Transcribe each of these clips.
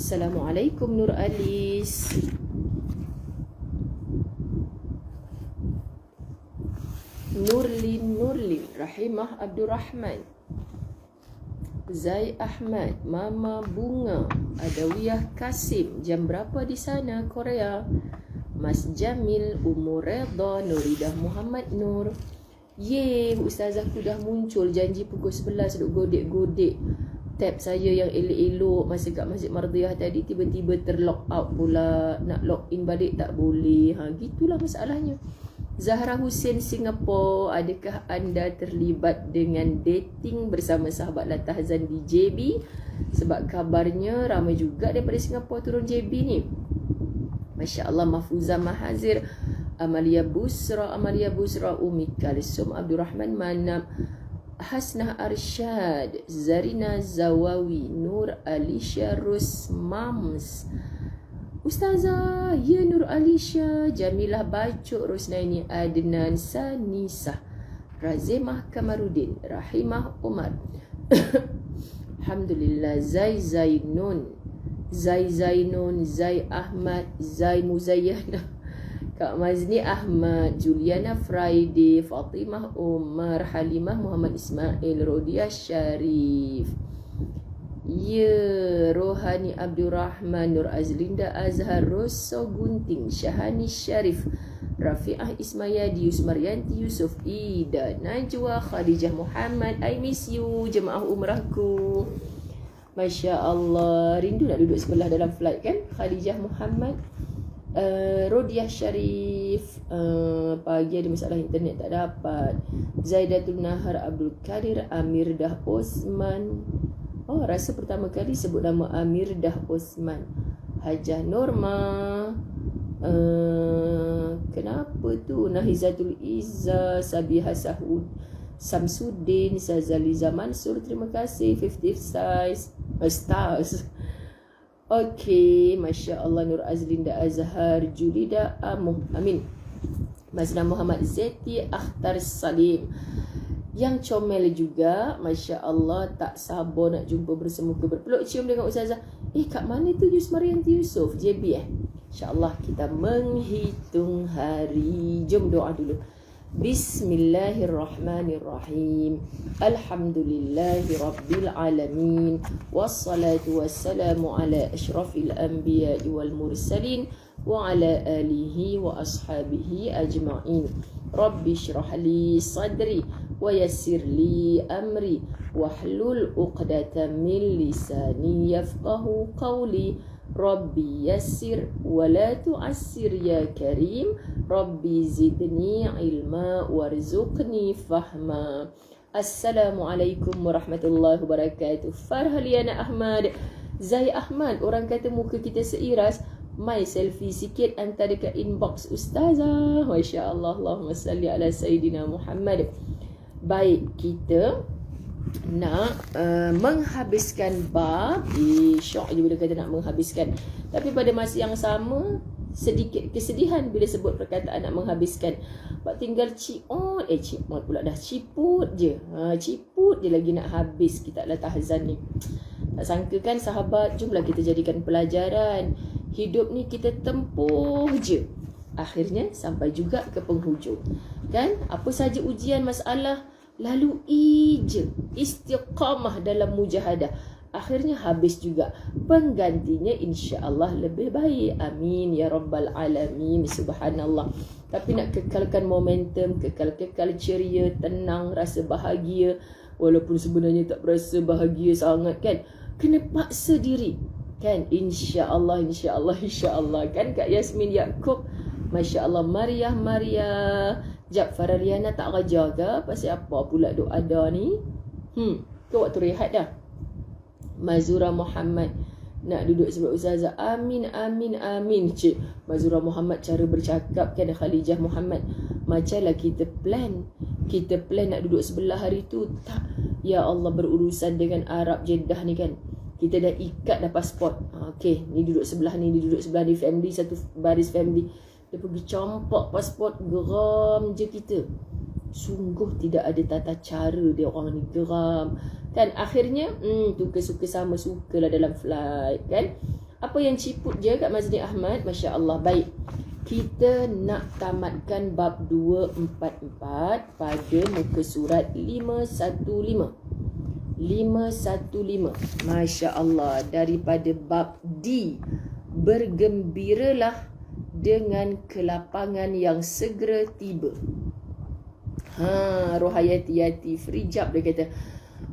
Assalamualaikum Nur Alis. Nurlin, Rahimah Abdul Rahman, Zai Ahmad, Mama Bunga, Adawiyah Kasim. Jam berapa di sana Korea? Mas Jamil, Umur Redha, Nuridah Muhammad Nur. Ye, ustazah tu dah muncul. Janji pukul 11 duk godek-godek tab saya yang elok-elok masa kat Masjid Mardiah tadi, tiba-tiba terlock out pula. Nak log in balik tak boleh. Gitulah masalahnya. Zahra Hussein, Singapura, adakah anda terlibat dengan dating bersama sahabat Latahzan di JB? Sebab kabarnya ramai juga daripada Singapura turun JB ni. Masya Allah. Mahfuzah Mahazir, Amalia Busra, Umi Kalsum, Abdul Rahman Manab, Hasnah Arsyad, Zarina Zawawi, Nur Alisha Rusmams, Ustazah, ya Nur Alisha, Jamilah Bacuk, Rosnaini Adnan Sanisah, Razimah Kamarudin, Rahimah Umar. Alhamdulillah. Zai Zainun, Zai Ahmad, Zai Muzayyana, Kak Mazni Ahmad, Juliana Friday, Fatimah Umar, Halimah Muhammad Ismail, Rodia Syarif, ya Rohani Abdul Rahman, Nur Azlinda Azhar, Rosso Gunting, Syahani Syarif, Rafi'ah Ismayadi, Yusmaryanti Yusuf, Ida Najwa, Khadijah Muhammad, I miss you jemaah umrahku. Masya Allah, rindu nak duduk sebelah dalam flight kan. Khadijah Muhammad, Rodiah Syarif, pagi ada masalah internet tak dapat. Zaidatul Nahar, Abdul Kadir, Amirdah Osman. Oh, rasa pertama kali sebut nama Amirdah Osman. Hajah Norma, kenapa tu? Nahizatul Izza, Sabiha Sahud, Samsuddin, Sazaliza Mansur, terima kasih. 50 stars. Okey, Masya Allah. Nur Azlinda Azhar, Julida Amin, Mazna Muhammad Zeti, Akhtar Salim. Yang comel juga, Masya Allah, tak sabar nak jumpa bersemuka berpeluk cium dengan Ustazah. Kat mana tu Yusmaryanti Yusof? JB InsyaAllah kita menghitung hari. Jom doa dulu. Bismillahirrahmanirrahim. Alhamdulillahi Rabbil Alamin. Wassalatu wassalamu ala ashrafil anbiya wal mursalin wa ala alihi wa ashabihi ajma'in. Rabbi syrah li sadri wa yassir li amri wahlul uqdatan min lisani yafqahu qawli. Rabbi yassir wa la tu'assir ya karim. Rabbi zidni ilma warzuqni fahma. Assalamualaikum warahmatullahi wabarakatuh. Farhaliana Ahmad, Zai Ahmad, orang kata muka kita seiras. My selfie sikit hantar dekat inbox Ustazah. Masya Allah. Allahumma salli ala Sayyidina Muhammad. Baik, kita nak menghabiskan bab. Syok je bila kata nak menghabiskan. Tapi pada masa yang sama, sedikit kesedihan bila sebut perkataan nak menghabiskan. Bak tinggal ciput pula dah. Ciput je lagi nak habis kitab Latahzan ni. Tak sangka kan sahabat, jomlah kita jadikan pelajaran. Hidup ni kita tempuh je, akhirnya sampai juga ke penghujung. Kan? Apa saja ujian, masalah, lalui je. Istiqamah dalam mujahadah, akhirnya habis juga. Penggantinya insya-Allah lebih baik. Amin ya rabbal alamin. Subhanallah. Tapi nak kekalkan momentum, kekal ceria, tenang, rasa bahagia, walaupun sebenarnya tak berasa bahagia sangat kan. Kena paksa diri kan. InsyaAllah kan. Kak Yasmin Yaakob, Masya Allah. Maria Jap Farariana tak raja ke? Pasal apa pula duk ada ni? Ke waktu rehat dah. Mazura Muhammad, nak duduk sebelah Ustazah. Amin. Cik Mazura Muhammad, cara bercakap kan. Khalijah Muhammad, macamlah kita plan nak duduk sebelah hari tu. Tak, ya Allah, berurusan dengan Arab Jeddah ni kan. Kita dah ikat dah pasport. Okey, ni duduk sebelah ni, family, satu baris family. Dia pergi campak pasport, geram je kita. Sungguh tidak ada tata cara dia orang ni, geram. Kan akhirnya, suka sama sukalah dalam flight kan. Apa yang ciput je kat Masjid Ahmad? Masya Allah. Baik, kita nak tamatkan bab 244 pada muka surat 515. 515. Masya Allah. Daripada bab D, bergembiralah dengan kelapangan yang segera tiba. Rohayati Frijab dia kata,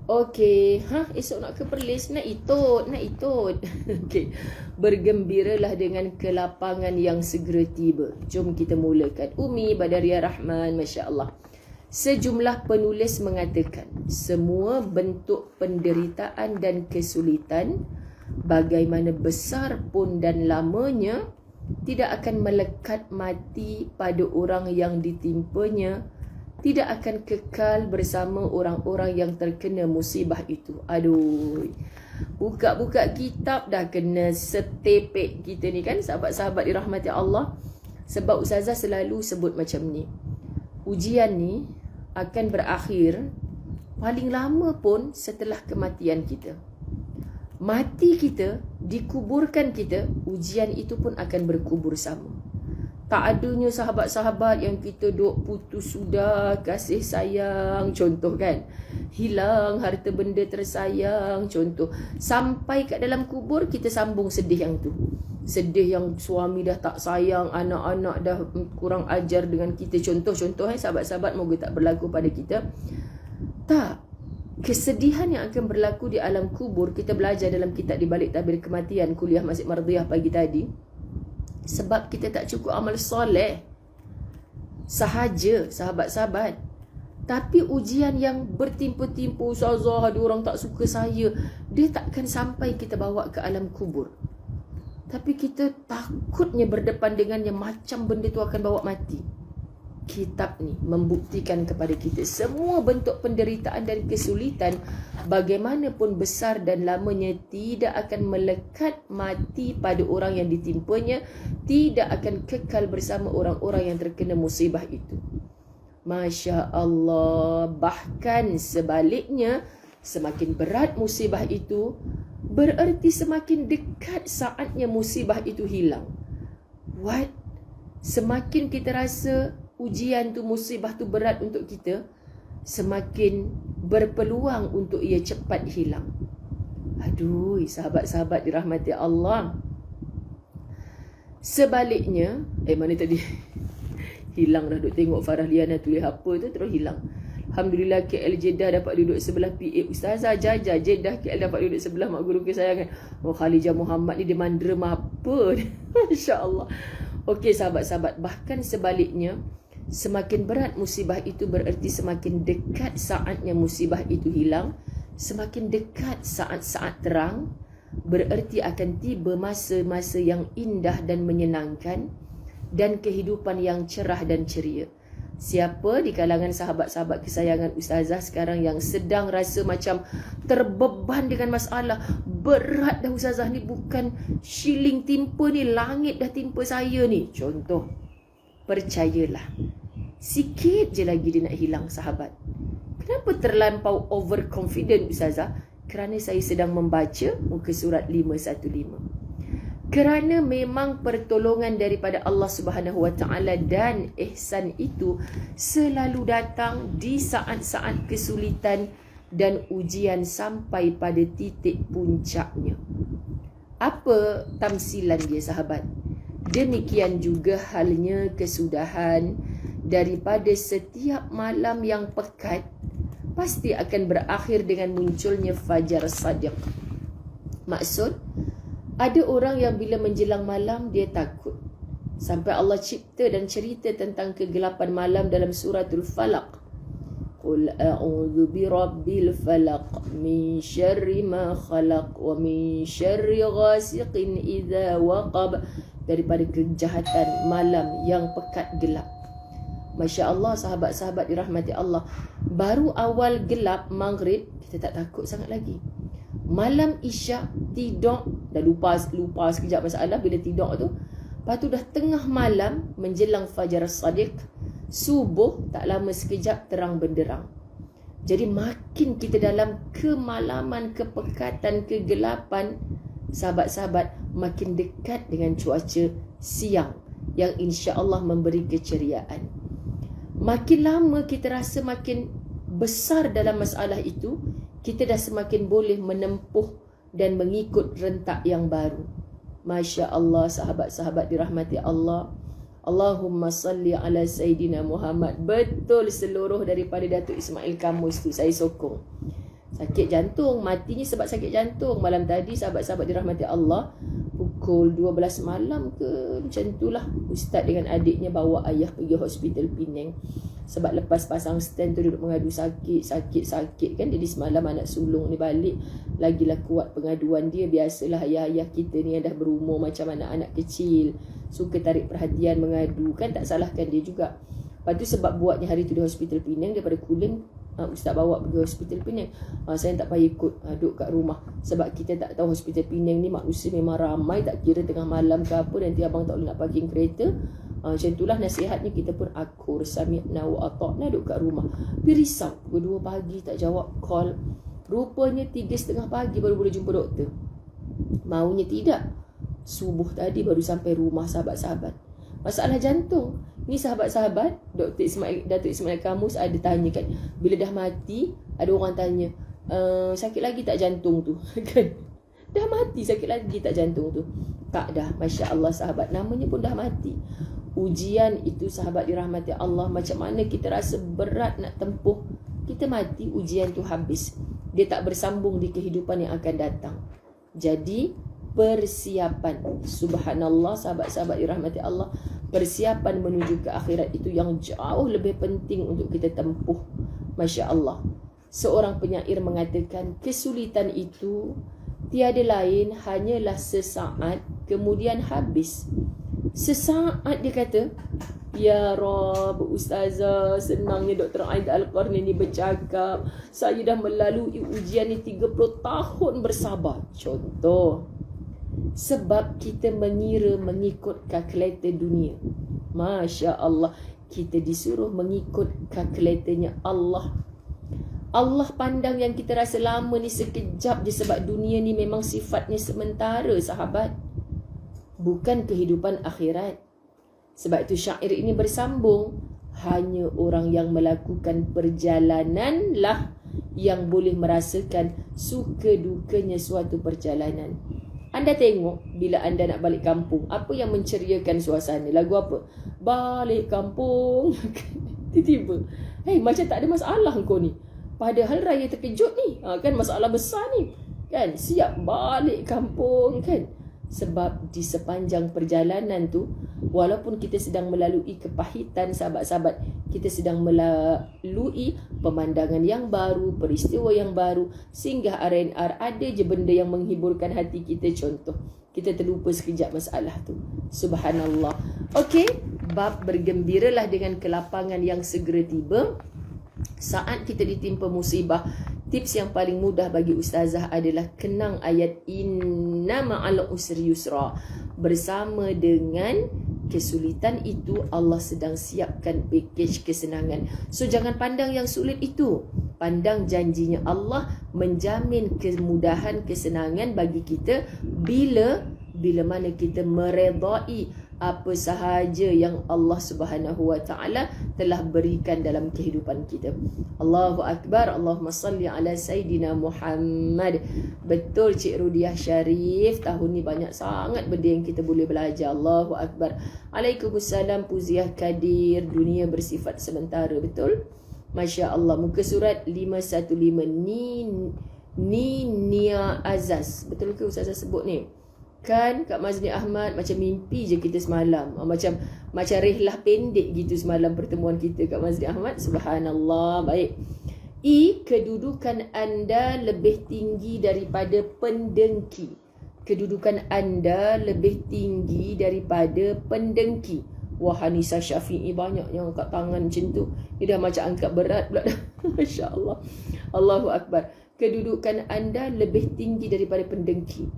okey, esok nak ke Perlis, nak itut. Okey. Bergembiralah dengan kelapangan yang segera tiba. Jom kita mulakan. Umi Badaria Rahman, Masya Allah. Sejumlah penulis mengatakan, semua bentuk penderitaan dan kesulitan, bagaimana besar pun dan lamanya, tidak akan melekat mati pada orang yang ditimpanya, tidak akan kekal bersama orang-orang yang terkena musibah itu. Aduh, buka-buka kitab dah kena setepek kita ni kan, sahabat-sahabat dirahmati Allah. Sebab Ustazah selalu sebut macam ni, ujian ni akan berakhir paling lama pun setelah kematian kita. Mati kita, dikuburkan kita, ujian itu pun akan berkubur sama. Tak adanya sahabat-sahabat yang kita duk putus sudah kasih sayang, contoh kan, hilang harta benda tersayang, contoh, sampai kat dalam kubur kita sambung sedih yang tu. Sedih yang suami dah tak sayang, anak-anak dah kurang ajar dengan kita, contoh-contoh sahabat-sahabat, moga tak berlaku pada kita. Tak, kesedihan yang akan berlaku di alam kubur, kita belajar dalam kitab Di Balik Tabir Kematian, kuliah Masjid Mardiyah pagi tadi. Sebab kita tak cukup amal soleh sahaja, sahabat-sahabat. Tapi ujian yang bertimpa-timpa, Ustazah, ada orang tak suka saya, dia takkan sampai kita bawa ke alam kubur. Tapi kita takutnya berdepan dengannya, macam benda tu akan bawa mati. Kitab ni membuktikan kepada kita semua bentuk penderitaan dan kesulitan, bagaimanapun besar dan lamanya, tidak akan melekat mati pada orang yang ditimpanya, tidak akan kekal bersama orang-orang yang terkena musibah itu. Masya Allah. Bahkan sebaliknya, semakin berat musibah itu, bererti semakin dekat saatnya musibah itu hilang. What? Semakin kita rasa ujian tu, musibah tu berat untuk kita, semakin berpeluang untuk ia cepat hilang. Aduh, sahabat-sahabat dirahmati Allah. Sebaliknya, mana tadi? Hilang dah, duk tengok Farah Liana tulis apa tu terus hilang. Alhamdulillah KL Jeddah dapat duduk sebelah PA Ustazah Jaja. Jeddah KL dapat duduk sebelah mak guru kesayangan. Khalijah Muhammad ni dia mandera apa? Masya Allah. Okey sahabat-sahabat, bahkan sebaliknya, semakin berat musibah itu bererti semakin dekat saatnya musibah itu hilang. Semakin dekat saat-saat terang, bererti akan tiba masa-masa yang indah dan menyenangkan, dan kehidupan yang cerah dan ceria. Siapa di kalangan sahabat-sahabat kesayangan Ustazah sekarang yang sedang rasa macam terbeban dengan masalah, berat dah Ustazah ni, bukan shilling timpa ni, langit dah timpa saya ni, contoh, percayalah, sikit je lagi dia nak hilang sahabat. Kenapa terlampau overconfident Ustazah? Kerana saya sedang membaca muka surat 515. Kerana memang pertolongan daripada Allah Subhanahu Wa Taala dan ihsan itu selalu datang di saat-saat kesulitan dan ujian sampai pada titik puncaknya. Apa tamsilan dia sahabat? Demikian juga halnya kesudahan daripada setiap malam yang pekat pasti akan berakhir dengan munculnya fajar sadiq. Maksud, ada orang yang bila menjelang malam dia takut. Sampai Allah cipta dan cerita tentang kegelapan malam dalam suratul Falaq. Qul a'udzu birabbil falaq min syarri ma khalaq wa min syarri ghasiqin idza waqab. Daripada kejahatan malam yang pekat gelap. Masya Allah sahabat-sahabat dirahmati Allah. Baru awal gelap maghrib kita tak takut sangat lagi. Malam isyak tidur, dah lupa sekejap masalah bila tidur tu. Lepas tu dah tengah malam menjelang fajar sadiq, subuh tak lama sekejap terang benderang. Jadi makin kita dalam kemalaman, kepekatan, kegelapan, sahabat-sahabat, makin dekat dengan cuaca siang yang insya-Allah memberi keceriaan. Makin lama kita rasa makin besar dalam masalah itu, kita dah semakin boleh menempuh dan mengikut rentak yang baru. Masya Allah, sahabat-sahabat dirahmati Allah. Allahumma salli ala Sayyidina Muhammad. Betul seluruh daripada Datuk Ismail Kamus tu saya sokong. Sakit jantung, matinya sebab sakit jantung. Malam tadi sahabat-sahabat dirahmati Allah, pukul 12 malam ke macam itulah, ustaz dengan adiknya bawa ayah pergi hospital Penang. Sebab lepas pasang stand tu duduk mengadu sakit kan. Jadi semalam anak sulung ni balik, lagilah kuat pengaduan dia. Biasalah ayah-ayah kita ni yang dah berumur macam anak-anak kecil, suka tarik perhatian, mengadu kan, tak salahkan dia juga. Lepas tu sebab buatnya hari tu di hospital Penang, daripada Kuling ustaz bawa pergi hospital Penang. Saya tak payah ikut, duduk kat rumah. Sebab kita tak tahu hospital Penang ni manusia memang ramai, tak kira tengah malam ke apa, nanti abang tak boleh nak parking kereta. Macam itulah nasihatnya. Kita pun akur sami'na wa ata'na, duduk kat rumah. Tapi risau, pukul 2 pagi tak jawab call. Rupanya 3:30 pagi baru boleh jumpa doktor. Maunya tidak, subuh tadi baru sampai rumah sahabat-sahabat. Masalah jantung ni sahabat-sahabat, Datuk Ismail Kamus ada tanya kan, bila dah mati ada orang tanya, sakit lagi tak jantung tu? Kan, dah mati sakit lagi tak jantung tu? Tak dah, Masya Allah sahabat, namanya pun dah mati. Ujian itu sahabat dirahmati Allah, macam mana kita rasa berat nak tempuh, kita mati ujian tu habis, dia tak bersambung di kehidupan yang akan datang. Jadi persiapan, subhanallah sahabat-sahabat dirahmati Allah, persiapan menuju ke akhirat itu yang jauh lebih penting untuk kita tempuh. Masya Allah. Seorang penyair mengatakan, kesulitan itu tiada lain hanyalah sesaat kemudian habis. Sesaat dia kata, ya Rab, Ustazah, senangnya Dr. Aida Al-Qarni ni bercakap, saya dah melalui ujian ni 30 tahun bersabar. Contoh, sebab kita mengira mengikut kalkulator dunia. Masya Allah, kita disuruh mengikut kalkulatornya Allah. Allah pandang yang kita rasa lama ni sekejap je, sebab dunia ni memang sifatnya sementara sahabat, bukan kehidupan akhirat. Sebab itu syair ini bersambung, hanya orang yang melakukan perjalanan lah yang boleh merasakan suka dukanya suatu perjalanan. Anda tengok bila anda nak balik kampung, apa yang menceriakan suasana? Lagu apa? Balik kampung. Tiba-tiba, macam tak ada masalah kau ni. Padahal raya terkejut ni, kan masalah besar ni. Kan, siap balik kampung kan. Sebab di sepanjang perjalanan tu, walaupun kita sedang melalui kepahitan sahabat-sahabat, kita sedang melalui pemandangan yang baru, peristiwa yang baru, sehingga R&R ada je benda yang menghiburkan hati kita. Contoh, kita terlupa sekejap masalah tu. Subhanallah. Okey, bab bergembiralah dengan kelapangan yang segera tiba. Saat kita ditimpa musibah, tips yang paling mudah bagi ustazah adalah kenang ayat inna ma'al usri yusra. Bersama dengan kesulitan itu, Allah sedang siapkan package kesenangan. So jangan pandang yang sulit itu, pandang janjinya Allah menjamin kemudahan, kesenangan bagi kita bila mana kita meredai apa sahaja yang Allah Subhanahu wa taala telah berikan dalam kehidupan kita. Allahu akbar, Allahumma salli ala Sayyidina Muhammad. Betul Cik Rudiah Syarif, tahun ni banyak sangat benda yang kita boleh belajar. Allahu akbar. Waalaikumsalam Puziah Kadir, dunia bersifat sementara. Betul? Masya Allah. Muka surat 515 ni Nia Azaz. Betul ke Ustazah sebut ni? Kan Kak Mazni Ahmad, macam mimpi je kita semalam. Macam rehlah pendek gitu semalam pertemuan kita Kak Mazni Ahmad. Subhanallah. Baik. Kedudukan anda lebih tinggi daripada pendengki. Kedudukan anda lebih tinggi daripada pendengki. Wah, Hanisa Syafi'i banyak yang angkat tangan macam tu. Dia dah macam angkat berat pula dah. Masya Allah. Allahu Akbar. Kedudukan anda lebih tinggi daripada pendengki.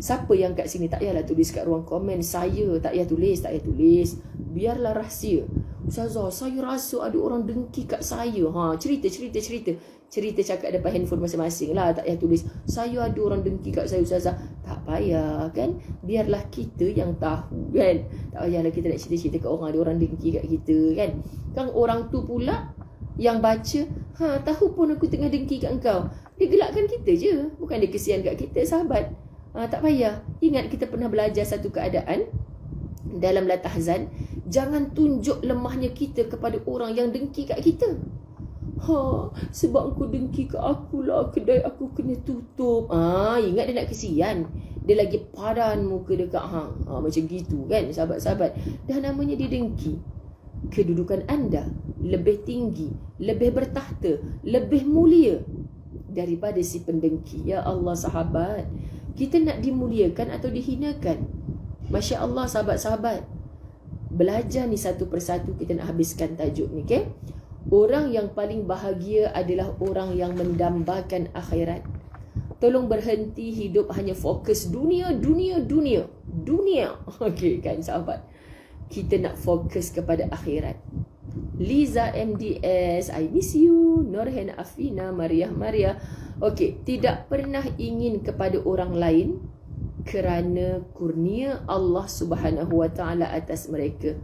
Siapa yang kat sini tak payahlah tulis kat ruang komen. Saya tak payah tulis. Biarlah rahsia. Ustazah, saya rasa ada orang dengki kat saya. Cerita cakap depan handphone masing-masing lah. Tak payah tulis, saya ada orang dengki kat saya Ustazah. Tak payah kan. Biarlah kita yang tahu kan. Tak payahlah kita nak cerita-cerita kat orang, ada orang dengki kat kita kan. Kan orang tu pula yang baca, tahu pun aku tengah dengki kat engkau. Dia gelakkan kita je, bukan dia kesian kat kita sahabat. Tak payah. Ingat kita pernah belajar satu keadaan dalam la tahzan. Jangan tunjuk lemahnya kita kepada orang yang dengki kat kita. Sebab kau dengki kat aku lah, kedai aku kena tutup. Ingat dia nak kesian. Dia lagi padan muka dekat hang. Macam gitu kan sahabat-sahabat. Dah namanya dia dengki. Kedudukan anda lebih tinggi, lebih bertahta, lebih mulia daripada si pendengki. Ya Allah sahabat, kita nak dimuliakan atau dihinakan? Masya Allah sahabat-sahabat. Belajar ni satu persatu, kita nak habiskan tajuk ni, okay? Orang yang paling bahagia adalah orang yang mendambakan akhirat. Tolong berhenti hidup hanya fokus dunia. Okey kan sahabat? Kita nak fokus kepada akhirat. Liza MDS, I miss you. Norhen Afina, Maria. Okey, tidak pernah ingin kepada orang lain kerana kurnia Allah Subhanahu Wa Taala atas mereka.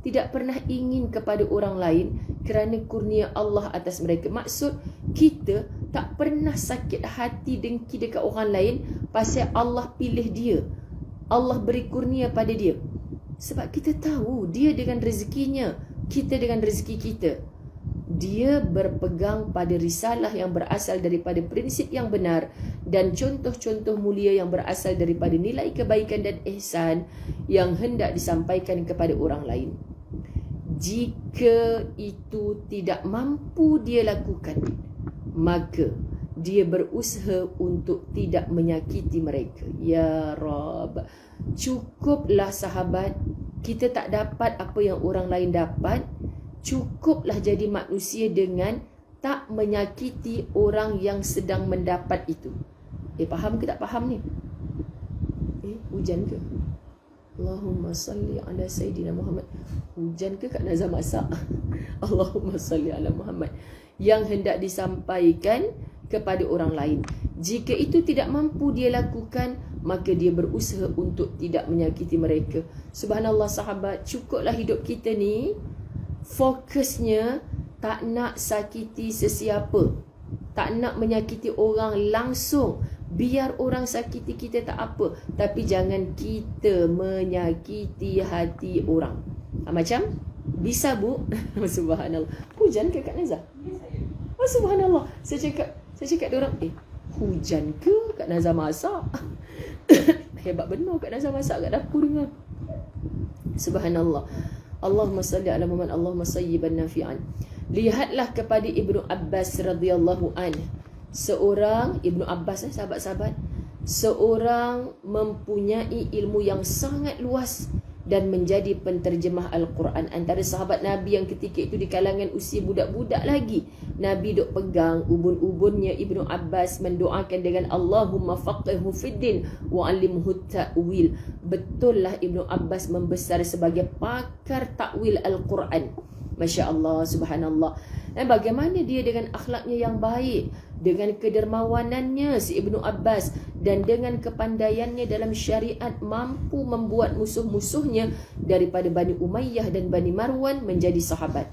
Tidak pernah ingin kepada orang lain kerana kurnia Allah atas mereka. Maksud, kita tak pernah sakit hati dengki dekat orang lain pasal Allah pilih dia, Allah beri kurnia pada dia. Sebab kita tahu dia dengan rezekinya, kita dengan rezeki kita. Dia berpegang pada risalah yang berasal daripada prinsip yang benar dan contoh-contoh mulia yang berasal daripada nilai kebaikan dan ihsan yang hendak disampaikan kepada orang lain. Jika itu tidak mampu dia lakukan, maka dia berusaha untuk tidak menyakiti mereka. Ya Rab, cukuplah sahabat, kita tak dapat apa yang orang lain dapat. Cukuplah jadi manusia dengan tak menyakiti orang yang sedang mendapat itu. Faham ke tak faham ni? Hujan ke? Allahumma salli ala Sayyidina Muhammad. Hujan ke Kak Nazar masak? Allahumma salli ala Muhammad. Yang hendak disampaikan kepada orang lain. Jika itu tidak mampu dia lakukan, maka dia berusaha untuk tidak menyakiti mereka. Subhanallah sahabat, cukuplah hidup kita ni fokusnya tak nak sakiti sesiapa, tak nak menyakiti orang langsung. Biar orang sakiti kita tak apa, tapi jangan kita menyakiti hati orang. Macam bisa bu? Subhanallah. Hujan ke Kak Nazar? Subhanallah. Saya cakap dia orang, hujan ke Kak Nazar masak? Hebat benar Kak Nazar masak kat dapur dengar. Subhanallah. Allahumma salli ala Muhammad, Allahumma sayyiban nafi'an. Lihatlah kepada Ibnu Abbas radhiyallahu anhu. Seorang Ibnu Abbas, sahabat-sahabat, seorang mempunyai ilmu yang sangat luas dan menjadi penterjemah Al-Quran. Antara sahabat Nabi yang ketika itu di kalangan usia budak-budak lagi, Nabi duk pegang ubun-ubunnya Ibnu Abbas, mendoakan dengan Allahumma faqihhu fiddin wa 'allimhu ta'wil. Betullah Ibnu Abbas membesar sebagai pakar takwil Al-Quran. Masya Allah, subhanallah. Dan bagaimana dia dengan akhlaknya yang baik, dengan kedermawanannya si Ibnu Abbas, dan dengan kepandaiannya dalam syariat, mampu membuat musuh-musuhnya daripada Bani Umayyah dan Bani Marwan menjadi sahabat.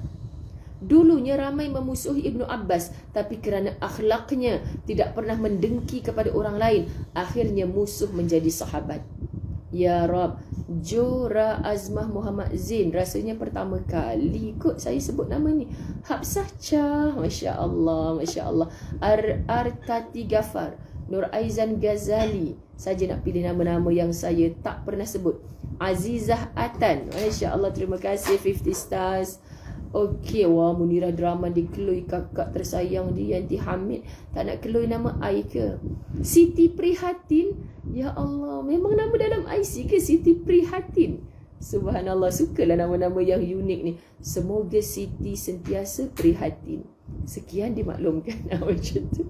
Dulunya ramai memusuhi Ibnu Abbas, tapi kerana akhlaknya tidak pernah mendengki kepada orang lain, akhirnya musuh menjadi sahabat. Ya Rab, Jora Azmah Muhammad Zain, rasanya pertama kali kot saya sebut nama ni. Hafsah Chah, Masya Allah, Masya Allah. Artati Ghaffar, Nur Aizan Ghazali, saja nak pilih nama-nama yang saya tak pernah sebut. Azizah Atan, Masya Allah, terima kasih 50 stars. Okey, wah, Munirah drama dikelui kakak tersayang dia Yanti Hamid. Tak nak kelui nama I ke? Siti Prihatin, ya Allah, memang nama dalam IC ke Siti Prihatin? Subhanallah, sukalah nama-nama yang unik ni. Semoga Siti sentiasa prihatin. Sekian dimaklumkan. Macam tu.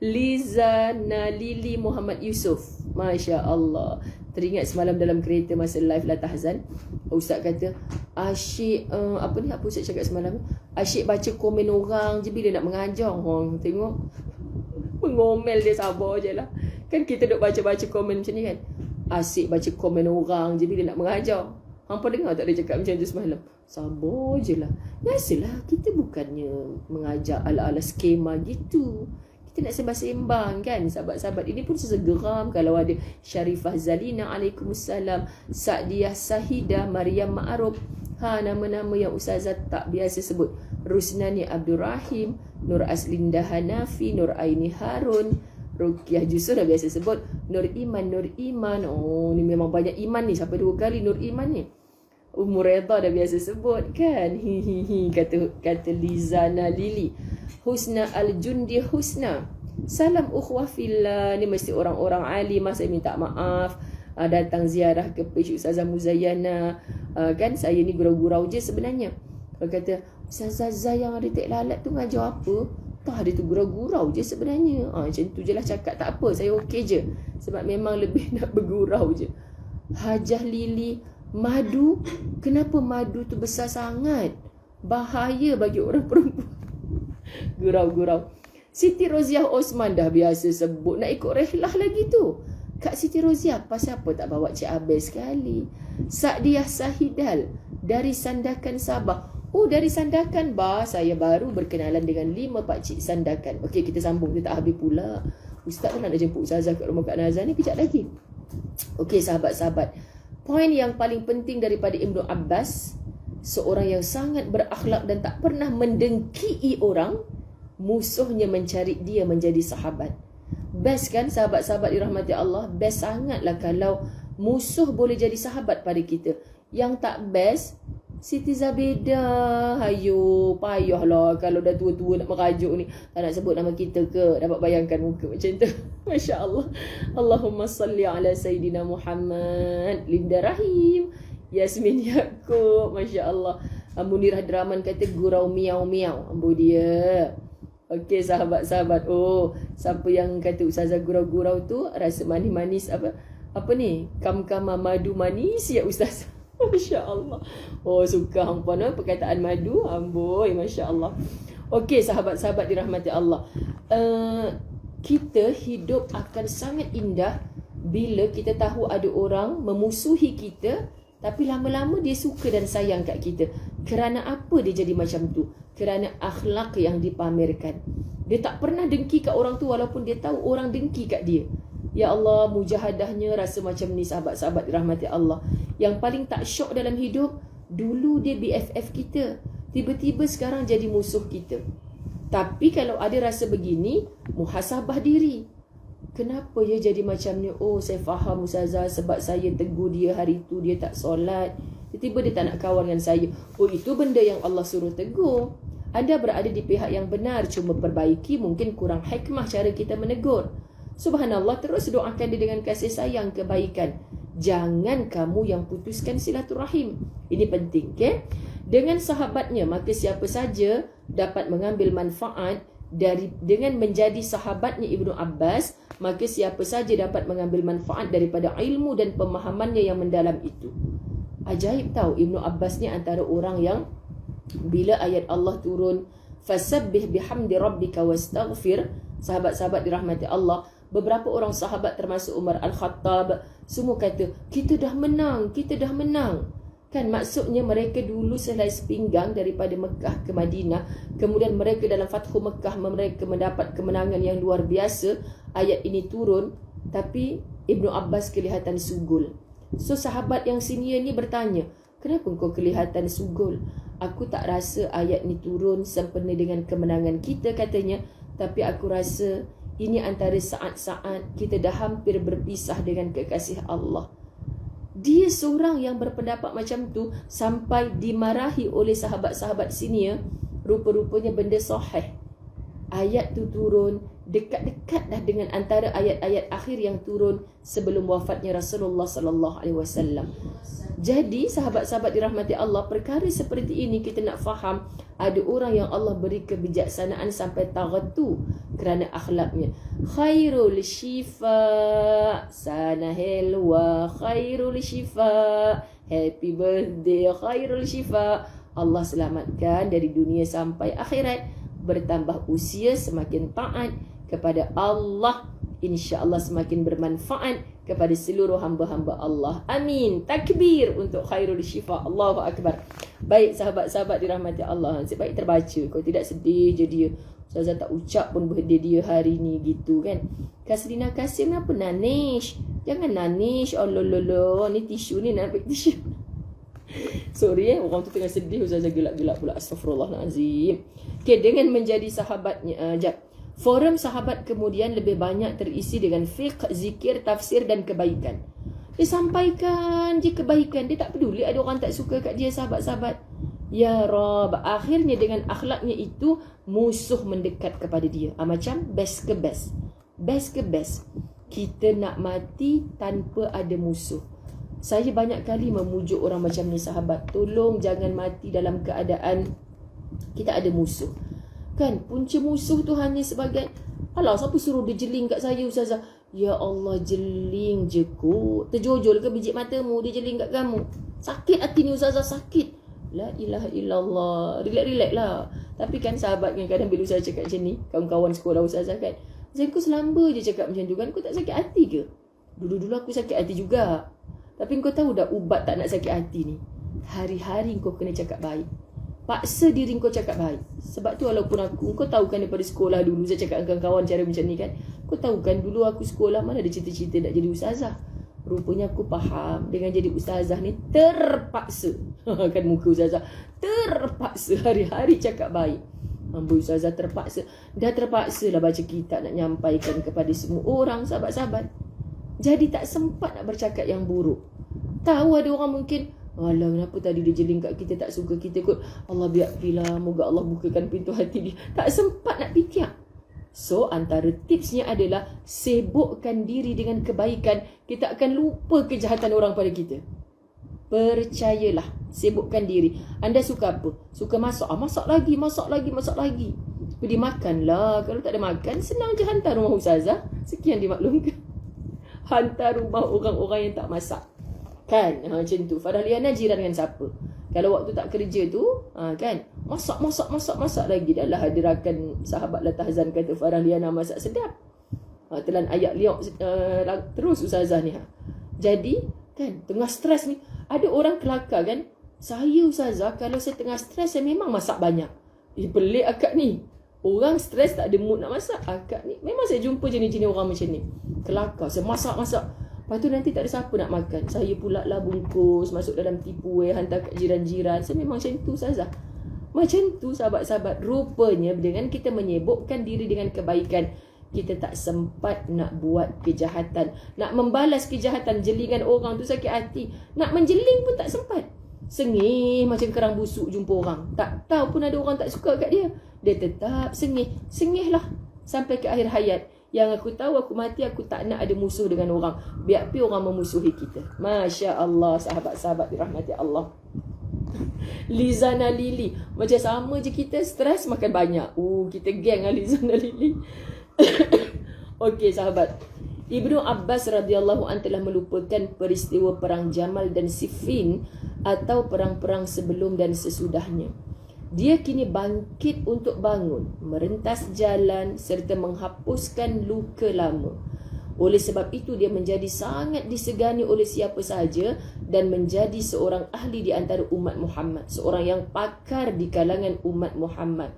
Liza Nalili Muhammad Yusof, Masya Allah. Teringat semalam dalam kereta masa live La Tahzan, Ustaz kata asyik apa Ustaz cakap semalam, asyik baca komen orang je bila nak mengajar. Tengok mengomel dia, sabar je lah. Kan kita duk baca-baca komen macam ni kan. asyik baca komen orang je bila nak mengajar. Hampa dengar tak dia cakap macam tu semalam? Sabar je lah. Biasalah, kita bukannya mengajar ala-ala skema gitu. Kita nak sembang-sembang kan, sahabat-sahabat. Ini pun sesegeram kalau ada Syarifah Zalina, Waalaikumsalam, Sa'diyah Sahidah, Maryam Ma'aruf. Nama-nama yang Ustazah tak biasa sebut. Rusnani Abdul Rahim, Nur Aslinda Hanafi, Nur Aini Harun, Rukiah Jusuf dah biasa sebut. Nur Iman. Oh, ni memang banyak iman ni. Sampai 2 kali Nur Iman ni. Umur Redha dah biasa sebut kan. Kata Lizana Lili. Husna Al-Jundi Husna. Salam ukhwah fillah. Ni mesti orang-orang alimah. Saya minta maaf. Datang ziarah ke page Ustazah Muzayyana. Kan saya ni gurau-gurau je sebenarnya. Kalau kata Ustazah Zai yang ada tek lalat tu ngajar apa? Tak, dia tu gurau-gurau je sebenarnya. Macam tu je lah cakap. Tak apa, saya okey je. Sebab memang lebih nak bergurau je. Hajah Lili, madu. Kenapa madu tu besar sangat? Bahaya bagi orang perempuan. Gurau-gurau. Siti Roziah Osman dah biasa sebut. Nak ikut rehlah lagi tu. Kak Siti Roziah, pasal apa tak bawa Cik Abel sekali? Sa'diyah Sahidal dari Sandakan Sabah. Oh, dari Sandakan, saya baru berkenalan dengan 5 pakcik Sandakan. Okey, kita sambung. Kita tak habis pula. Ustaz nak jemput Ustazah kat rumah Kak Nazar ni kejap lagi. Okey, sahabat-sahabat. Poin yang paling penting daripada Ibnu Abbas, seorang yang sangat berakhlak dan tak pernah mendengki orang, musuhnya mencari dia menjadi sahabat. Best kan sahabat-sahabat dirahmati Allah? Best sangatlah kalau musuh boleh jadi sahabat pada kita. Yang tak best, Siti Zabeda, hayo, payahlah kalau dah tua-tua nak merajuk ni. Tak nak sebut nama kita ke? Dapat bayangkan muka macam tu. Masya Allah. Allahumma salli ala Sayyidina Muhammad. Linda Rahim, Yasmin Yaakob, Masya Allah. Munirah Draman kata gurau miau-miau. Ambo dia. Okey sahabat-sahabat. Oh, siapa yang kata Ustazah gurau-gurau tu rasa manis-manis apa ni? Kam-kam madu manis ya Ustaz. Masya Allah. Oh, suka hangpa perkataan madu. Amboi, Masya Allah. Okey sahabat-sahabat dirahmati Allah. Kita hidup akan sangat indah bila kita tahu ada orang memusuhi kita, tapi lama-lama dia suka dan sayang kat kita. Kerana apa dia jadi macam tu? Kerana akhlak yang dipamerkan. Dia tak pernah dengki kat orang tu walaupun dia tahu orang dengki kat dia. Ya Allah, mujahadahnya rasa macam ni sahabat-sahabat dirahmati Allah. Yang paling tak syok dalam hidup, dulu dia BFF kita, tiba-tiba sekarang jadi musuh kita. Tapi kalau ada rasa begini, muhasabah diri. Kenapa dia jadi macam ni? Oh, saya faham Ustazah, sebab saya tegur dia hari tu dia tak solat. Tiba-tiba dia tak nak kawan dengan saya. Oh, itu benda yang Allah suruh tegur. Anda berada di pihak yang benar, cuma perbaiki mungkin kurang hikmah cara kita menegur. Subhanallah, terus doakan dia dengan kasih sayang, kebaikan. Jangan kamu yang putuskan silaturahim. Ini penting, okay? Dengan sahabatnya, maka siapa saja dapat mengambil manfaat dengan menjadi sahabatnya Ibnu Abbas, maka siapa saja dapat mengambil manfaat daripada ilmu dan pemahamannya yang mendalam itu. Ajaib tahu, Ibnu Abbas ni antara orang yang bila ayat Allah turun, fasabbih bihamdi rabbika wastaghfir, sahabat-sahabat dirahmati Allah, beberapa orang sahabat termasuk Umar Al-Khattab semua kata, kita dah menang. Kan maksudnya mereka dulu selai sepinggang daripada Mekah ke Madinah. Kemudian mereka dalam Fathu Mekah, mereka mendapat kemenangan yang luar biasa. Ayat ini turun, tapi Ibnu Abbas kelihatan sugul. So sahabat yang senior ni bertanya, kenapa kau kelihatan sugul? Aku tak rasa ayat ni turun sempena dengan kemenangan kita katanya. Tapi aku rasa ini antara saat-saat kita dah hampir berpisah dengan kekasih Allah. Dia seorang yang berpendapat macam tu sampai dimarahi oleh sahabat-sahabat senior. Rupa-rupanya benda sahih. Ayat tu turun dekat-dekat dah dengan antara ayat-ayat akhir yang turun sebelum wafatnya Rasulullah sallallahu alaihi wasallam. Jadi sahabat-sahabat dirahmati Allah, perkara seperti ini kita nak faham. Ada orang yang Allah beri kebijaksanaan sampai taghatu kerana akhlaknya. Khairul shifa, sana helwa, khairul shifa, happy birthday, khairul shifa. Allah selamatkan dari dunia sampai akhirat. Bertambah usia, semakin taat kepada Allah, insya-Allah semakin bermanfaat kepada seluruh hamba-hamba Allah. Amin. Takbir untuk khairul syifa. Allahu akbar. Baik sahabat-sahabat dirahmati Allah, sebaik terbaca. Kalau tidak sedih je dia. Ustazah tak ucap pun birthday dia hari ni gitu kan. Kasrina Kasim apa nanish? Jangan nanish. Allah lolo. Ni tisu ni nak ambil tisu. Sorry orang tu tengah sedih, Ustazah gelak-gelak pula. Astaghfirullahalazim. Okay, dengan menjadi sahabatnya, forum sahabat kemudian lebih banyak terisi dengan fiqh, zikir, tafsir dan kebaikan. Dia sampaikan je kebaikan. Dia tak peduli ada orang tak suka kat dia, sahabat-sahabat. Ya Rab, akhirnya dengan akhlaknya itu musuh mendekat kepada dia. Macam best ke best. Best ke best. Kita nak mati tanpa ada musuh. Saya banyak kali memujuk orang macam ni sahabat. Tolong jangan mati dalam keadaan kita ada musuh. Kan, punca musuh tu hanya sebagai, alah siapa suruh dia jeling kat saya Ustazah? Ya Allah, jeling je kot. Terjojol ke biji matamu dia jeling kat kamu? Sakit hati ni Ustazah, sakit. La ilaha illallah. Relax-relax lah. Tapi kan sahabat kan kadang bila Ustazah cakap macam ni, kawan-kawan sekolah Ustazah kan, Zain kau selamba je cakap macam tu kan, kau tak sakit hati ke? Dulu-dulu aku sakit hati juga. Tapi kau tahu dah ubat tak nak sakit hati ni? Hari-hari kau kena cakap baik. Paksa diri kau cakap baik. Sebab tu walaupun kau tahu kan daripada sekolah dulu saya cakap dengan kawan cara macam ni kan. Kau tahu kan dulu aku sekolah mana ada cita-cita nak jadi ustazah. Rupanya aku faham dengan jadi ustazah ni terpaksa. Kan muka ustazah. Terpaksa hari-hari cakap baik. Amboi ustazah terpaksa. Dah terpaksa lah baca kitab nak nyampaikan kepada semua orang sahabat-sahabat. Jadi tak sempat nak bercakap yang buruk. Tahu ada orang mungkin, alah kenapa tadi dia jeling kat kita, tak suka kita kot. Allah biarlah, moga Allah bukakan pintu hati dia. Tak sempat nak fikir. So antara tipsnya adalah sibukkan diri dengan kebaikan. Kita akan lupa kejahatan orang pada kita. Percayalah, sibukkan diri. Anda suka apa? Suka masak? Masak lagi. Pergi makanlah. Kalau tak ada makan, senang je hantar rumah ustazah. Sekian dimaklumkan. Hantar rumah orang-orang yang tak masak. Kan? Macam tu. Farahliana jiran dengan siapa? Kalau waktu tak kerja tu, kan? Masak lagi. Dah lah hadirakan sahabat Latahzan kata Farahliana masak sedap. Telan ayat liok terus ustazah ni. Jadi, kan? Tengah stres ni. Ada orang kelakar kan? Saya ustazah, kalau saya tengah stres, saya memang masak banyak. Pelik akak ni. Orang stres tak ada mood nak masak. Akak ni memang saya jumpa jenis-jenis orang macam ni. Kelakar. Saya masak. Lepas tu nanti tak ada siapa nak makan. Saya pula lah bungkus, masuk dalam tipu hantar kat jiran-jiran. Saya memang macam tu ustazah. Macam tu sahabat-sahabat. Rupanya dengan kita menyibukkan diri dengan kebaikan, kita tak sempat nak buat kejahatan. Nak membalas kejahatan, jelingan orang tu sakit hati. Nak menjeling pun tak sempat. Sengih macam kerang busuk jumpa orang. Tak tahu pun ada orang tak suka kat dia. Dia tetap sengih. Sengihlah sampai ke akhir hayat. Yang aku tahu, aku mati, aku tak nak ada musuh dengan orang. Biar orang memusuhi kita. Masya Allah, sahabat-sahabat dirahmati Allah. Lizana Lili. Macam sama je kita stres makan banyak. Kita geng lah Lizana Lili. Okey sahabat. Ibnu Abbas radhiyallahu anhu telah melupakan peristiwa perang Jamal dan Siffin atau perang-perang sebelum dan sesudahnya. Dia kini bangkit untuk bangun, merentas jalan serta menghapuskan luka lama. Oleh sebab itu dia menjadi sangat disegani oleh siapa sahaja dan menjadi seorang ahli di antara umat Muhammad, seorang yang pakar di kalangan umat Muhammad.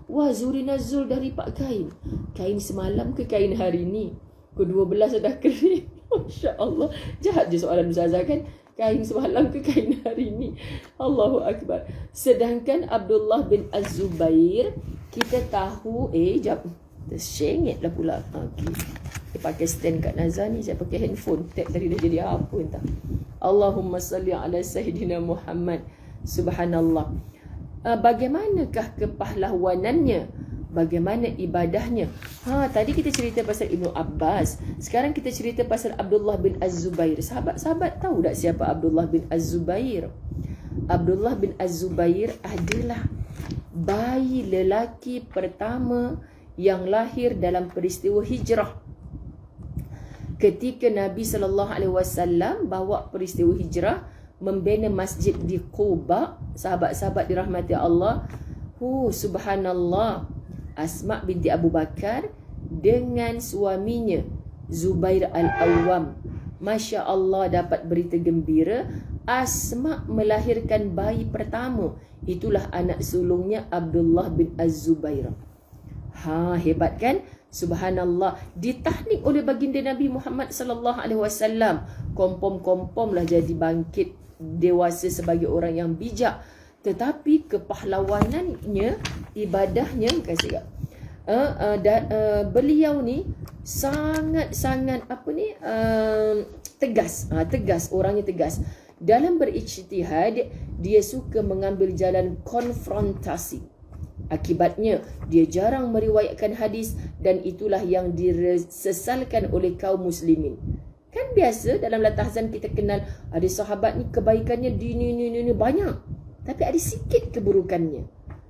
Wah, Zurina Zul dah lipat kain. Kain semalam ke kain hari ni? Kedua belah sudah kering. Masya Allah. Jahat je soalan Ustazah kan? Kain semalam ke kain hari ni? Allahu Akbar. Sedangkan Abdullah bin Az-Zubair, kita tahu, jap. Tersengit lah pula. Okay. Dia pakai stand kat Nazar ni. Saya pakai handphone. Tag tadi dah jadi apa entah. Allahumma salli ala Sayyidina Muhammad. Subhanallah. Bagaimanakah kepahlawanannya? Bagaimana ibadahnya? Tadi kita cerita pasal Ibnu Abbas. Sekarang kita cerita pasal Abdullah bin Az-Zubair. Sahabat-sahabat tahu tak siapa Abdullah bin Az-Zubair? Abdullah bin Az-Zubair adalah bayi lelaki pertama yang lahir dalam peristiwa hijrah. Ketika Nabi SAW bawa peristiwa hijrah, membina masjid di Quba, sahabat-sahabat dirahmati Allah. Subhanallah. Asma binti Abu Bakar dengan suaminya Zubair Al-Awwam Masya Allah, dapat berita gembira, Asma melahirkan bayi pertama. Itulah anak sulungnya Abdullah bin Az-Zubair. Hebat kan? Subhanallah, ditahnik oleh baginda Nabi Muhammad sallallahu alaihi wasallam. Kompom-kompom lah jadi bangkit dewasa sebagai orang yang bijak. Tetapi kepahlawanannya, ibadahnya, kasih beliau ni sangat-sangat tegas, orangnya tegas. Dalam berijtihad, dia suka mengambil jalan konfrontasi. Akibatnya, dia jarang meriwayatkan hadis dan itulah yang disesalkan oleh kaum muslimin. Kan biasa dalam latahzan kita kenal ada sahabat ni kebaikannya ni banyak, tapi ada sikit keburukannya.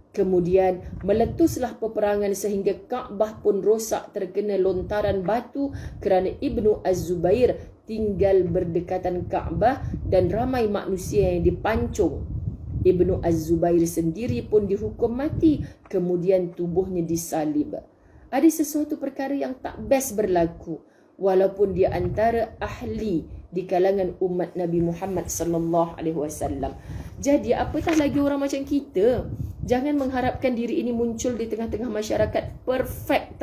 Kemudian meletuslah peperangan sehingga Kaabah pun rosak terkena lontaran batu kerana Ibnu Az-Zubair tinggal berdekatan Kaabah dan ramai manusia yang dipancung. Ibnu Az-Zubair sendiri pun dihukum mati, kemudian tubuhnya disalib. Ada sesuatu perkara yang tak best berlaku, walaupun dia antara ahli di kalangan umat Nabi Muhammad sallallahu alaihi wasallam. Jadi apatah lagi orang macam kita, jangan mengharapkan diri ini muncul di tengah-tengah masyarakat perfect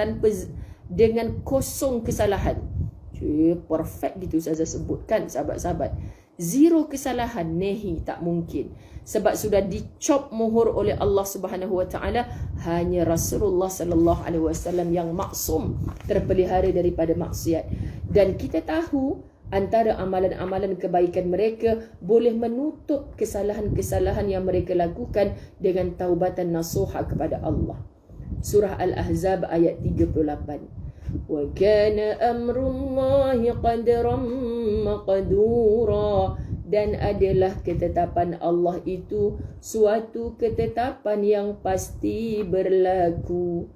dengan kosong kesalahan. Perfect gitu Ustazah sebutkan, sahabat-sahabat. Zero kesalahan, nehi, tak mungkin. Sebab sudah dicop mohor oleh Allah Subhanahu wa taala, hanya Rasulullah sallallahu alaihi wasallam yang maksum, terpelihara daripada maksiat. Dan kita tahu antara amalan-amalan kebaikan mereka boleh menutup kesalahan-kesalahan yang mereka lakukan dengan taubatan nasuha kepada Allah. Surah Al-Ahzab ayat 38. Wa kana amrullahi qadaran maqdura, dan adalah ketetapan Allah itu suatu ketetapan yang pasti berlaku,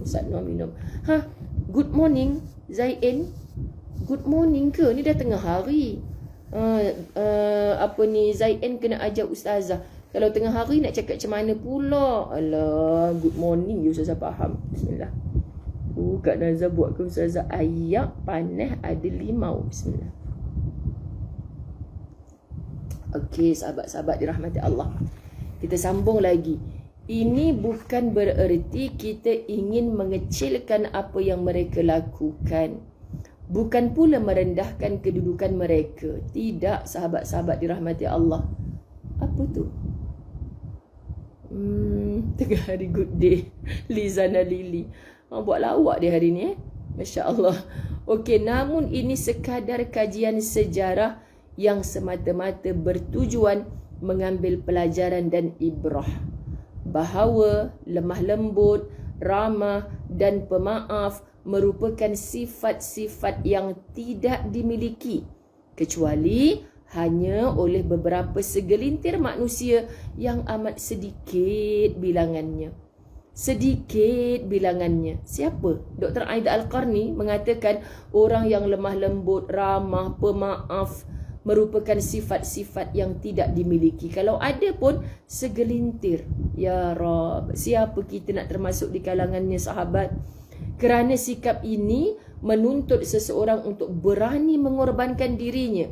Satno minum. Good morning Zain. Good morning ke? Ni dah tengah hari. Zain kena ajar ustazah. Kalau tengah hari nak cakap macam mana pula? Alah, good morning je ustazah faham. Bismillah. Kak Nazah buat ke ustazah ayak panas ada limau. Bismillah. Okey, sahabat-sahabat dirahmati Allah. Kita sambung lagi. Ini bukan bererti kita ingin mengecilkan apa yang mereka lakukan. Bukan pula merendahkan kedudukan mereka. Tidak, sahabat-sahabat dirahmati Allah. Apa tu? Tengah hari good day. Lizana Lili. Buat lawak dia hari ni. Masya Allah. Okey, namun ini sekadar kajian sejarah yang semata-mata bertujuan mengambil pelajaran dan ibrah. Bahawa lemah lembut, ramah dan pemaaf merupakan sifat-sifat yang tidak dimiliki kecuali hanya oleh beberapa segelintir manusia yang amat sedikit bilangannya. Siapa? Dr. Aida Al-Qarni mengatakan orang yang lemah lembut, ramah, pemaaf merupakan sifat-sifat yang tidak dimiliki. Kalau ada pun segelintir. Ya Rab, siapa kita nak termasuk di kalangannya sahabat? Kerana sikap ini menuntut seseorang untuk berani mengorbankan dirinya.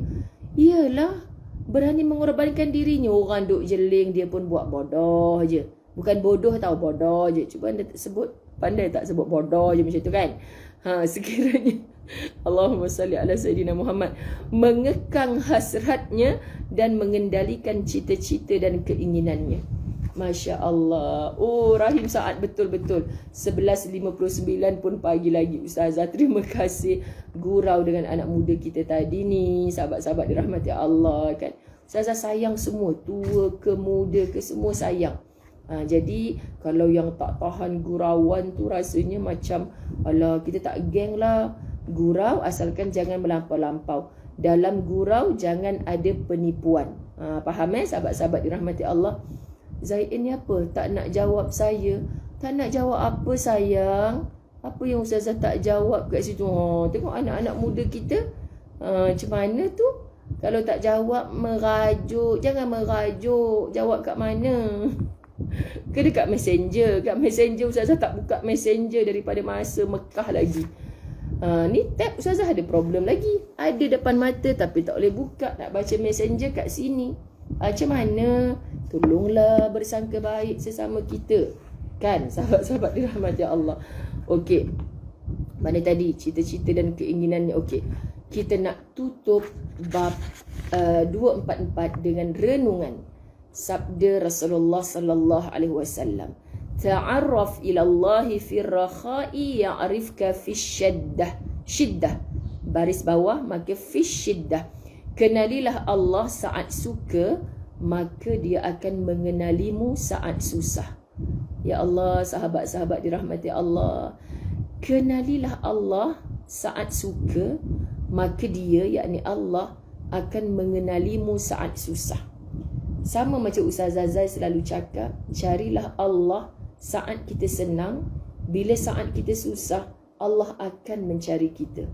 Iyalah, berani mengorbankan dirinya. Orang duk jeling, dia pun buat bodoh je. Bukan bodoh tau, bodoh je. Cuba anda sebut, pandai tak sebut bodoh je macam tu kan? Sekiranya Allahumma salli ala Sayyidina Muhammad mengekang hasratnya dan mengendalikan cita-cita dan keinginannya. Masya Allah. Oh, Rahim Saad betul-betul 11.59 pun pagi lagi Ustazah. Terima kasih gurau dengan anak muda kita tadi ni. Sahabat-sahabat dirahmati Allah kan. Ustazah sayang semua, tua ke muda ke semua sayang. Jadi kalau yang tak tahan gurauan tu rasanya macam alah, kita tak geng lah. Gurau asalkan jangan melampau-lampau. Dalam gurau jangan ada penipuan. Faham sahabat-sahabat dirahmati Allah? Zaid ni apa? Tak nak jawab saya. Tak nak jawab apa sayang? Apa yang Ustazah tak jawab kat situ? Tengok anak-anak muda kita. Macam mana tu? Kalau tak jawab merajuk. Jangan merajuk. Jawab kat mana? Ke dekat messenger. Kat messenger Ustazah tak buka messenger daripada masa Mekah lagi. Ni tab Ustazah ada problem lagi. Ada depan mata tapi tak boleh buka. Nak baca messenger kat sini. Macam mana? Tolonglah bersangka baik sesama kita. Kan sahabat-sahabat dirahmati Allah. Okey. Mana tadi cita-cita dan keinginannya. Okey. Kita nak tutup bab 244 dengan renungan sabda Rasulullah sallallahu alaihi wasallam. Ta'arraf ila Allah fi ar-rakha'i ya'rifka fi shiddah. Baris bawah maka fi shiddah. Kenalilah Allah saat suka, maka dia akan mengenalimu saat susah. Ya Allah, sahabat-sahabat dirahmati Allah, kenalilah Allah saat suka, maka dia, yakni Allah, akan mengenalimu saat susah. Sama macam Ustazah Zai selalu cakap, carilah Allah saat kita senang. Bila saat kita susah, Allah akan mencari kita.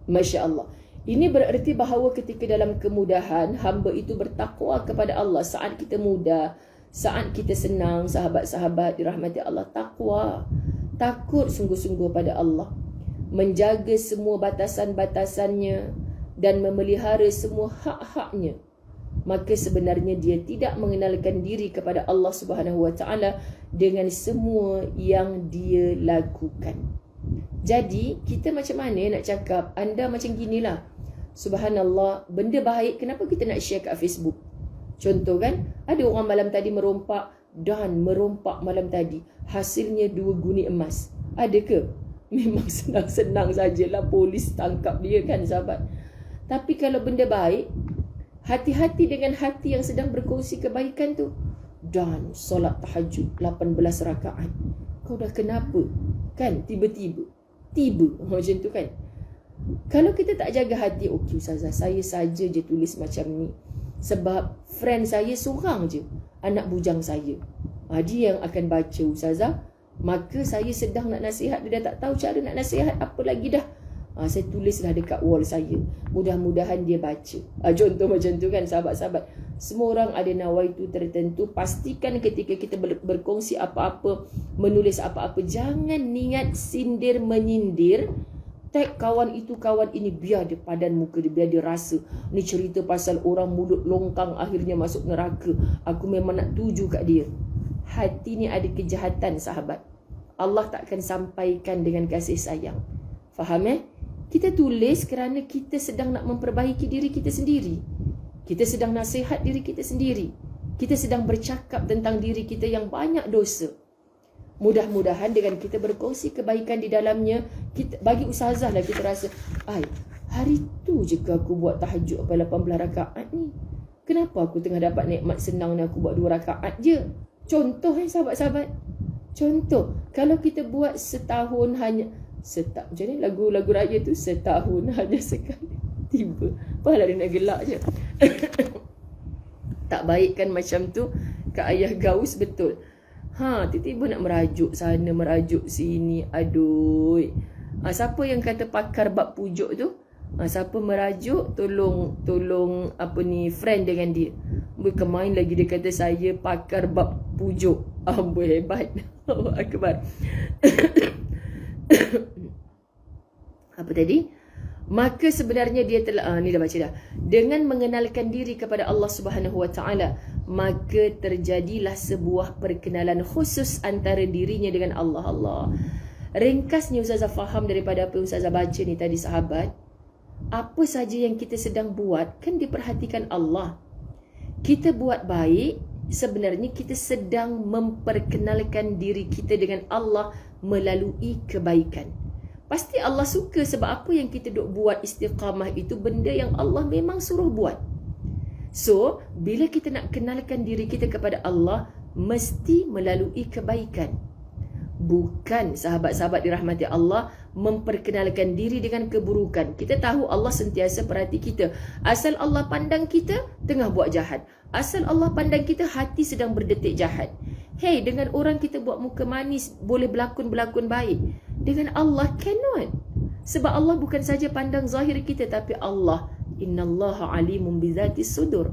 Masya Allah. Ini bererti bahawa ketika dalam kemudahan, hamba itu bertakwa kepada Allah. Saat kita mudah, saat kita senang, sahabat-sahabat dirahmati Allah, takwa. Takut sungguh-sungguh pada Allah. Menjaga semua batasan-batasannya dan memelihara semua hak-haknya. Maka sebenarnya dia tidak mengenalkan diri kepada Allah Subhanahu Wa Taala dengan semua yang dia lakukan. Jadi, kita macam mana nak cakap? Anda macam ginilah. Subhanallah, benda baik kenapa kita nak share kat Facebook? Contoh kan, ada orang malam tadi merompak dan merompak malam tadi. Hasilnya 2 guni emas. Ada ke? Memang senang-senang sajalah polis tangkap dia kan sahabat. Tapi kalau benda baik, hati-hati dengan hati yang sedang berkongsi kebaikan tu. Dan solat tahajud 18 rakaat. Kau dah kenapa? Kan tiba-tiba. Macam tu kan. Kalau kita tak jaga hati, okey Ustazah, saya saja je tulis macam ni. Sebab friend saya seorang je, anak bujang saya. Dia yang akan baca Ustazah. Maka saya sedang nak nasihat, dia dah tak tahu cara nak nasihat apa lagi dah. Saya tulislah dekat wall saya. Mudah-mudahan dia baca. Contoh macam tu kan sahabat-sahabat. Semua orang ada nawaitu tertentu. Pastikan ketika kita berkongsi apa-apa, menulis apa-apa, jangan niat sindir menyindir. Tag kawan itu kawan ini, biar dia padan muka dia, biar dia rasa ni cerita pasal orang mulut longkang akhirnya masuk neraka. Aku memang nak tuju kat dia. Hati ni ada kejahatan sahabat. Allah tak akan sampaikan dengan kasih sayang. Faham Kita tulis kerana kita sedang nak memperbaiki diri kita sendiri. Kita sedang nasihat diri kita sendiri. Kita sedang bercakap tentang diri kita yang banyak dosa. Mudah-mudahan dengan kita berkongsi kebaikan di dalamnya, kita, bagi Ustazah lah kita rasa, hari tu je ke aku buat tahajud 18 rakaat ni. Kenapa aku tengah dapat nikmat senang ni aku buat 2 rakaat je? Contoh sahabat-sahabat. Contoh, kalau kita buat setahun hanya macam ni lagu-lagu raya tu, setahun hanya sekali tiba. Apalah dia nak gelak je. Tak baik kan macam tu. Kak Ayah Gaus betul. Tiba-tiba nak merajuk sana, merajuk sini. Aduh. Siapa yang kata pakar bab pujuk tu? Siapa merajuk, tolong friend dengan dia. Bukan main lagi dia kata saya pakar bab pujuk. Amboi hebat. Allah Akbar. Apa tadi? Maka sebenarnya dia telah ni dah baca dah. Dengan mengenalkan diri kepada Allah Subhanahu Wa Taala, maka terjadilah sebuah perkenalan khusus antara dirinya dengan Allah. Ringkasnya Ustazah faham daripada apa Ustazah baca ni tadi sahabat. Apa saja yang kita sedang buat kan diperhatikan Allah. Kita buat baik, sebenarnya kita sedang memperkenalkan diri kita dengan Allah melalui kebaikan. Pasti Allah suka sebab apa yang kita duk buat istiqamah itu benda yang Allah memang suruh buat. So, bila kita nak kenalkan diri kita kepada Allah, mesti melalui kebaikan. Bukan sahabat-sahabat dirahmati Allah memperkenalkan diri dengan keburukan. Kita tahu Allah sentiasa perhati kita. Asal Allah pandang kita tengah buat jahat. Asal Allah pandang kita hati sedang berdetik jahat. Hey, dengan orang kita buat muka manis boleh berlakon-berlakon baik. Dengan Allah cannot. Sebab Allah bukan saja pandang zahir kita, tapi Allah, innallaha alimun bizatis sudur.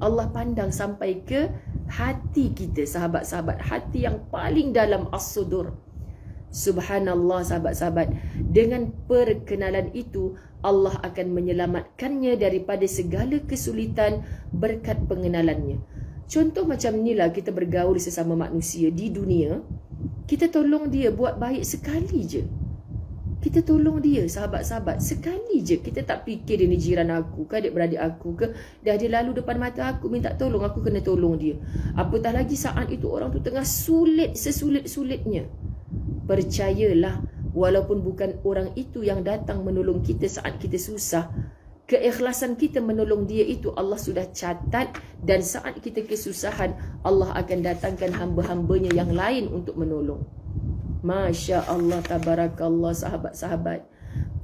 Allah pandang sampai ke hati kita, sahabat-sahabat, hati yang paling dalam as-sudur. Subhanallah sahabat-sahabat, dengan perkenalan itu Allah akan menyelamatkannya daripada segala kesulitan berkat pengenalannya. Contoh macam inilah kita bergaul sesama manusia di dunia. Kita tolong dia buat baik sekali je. Kita tolong dia sahabat-sahabat sekali je. Kita tak fikir dia ni jiran aku ke, adik-beradik aku ke, dah dia lalu depan mata aku minta tolong, aku kena tolong dia. Apatah lagi saat itu orang tu tengah sulit sesulit-sulitnya. Percayalah, walaupun bukan orang itu yang datang menolong kita saat kita susah, keikhlasan kita menolong dia itu Allah sudah catat, dan saat kita kesusahan Allah akan datangkan hamba-hambanya yang lain untuk menolong. Masya Allah, tabarakallah sahabat-sahabat.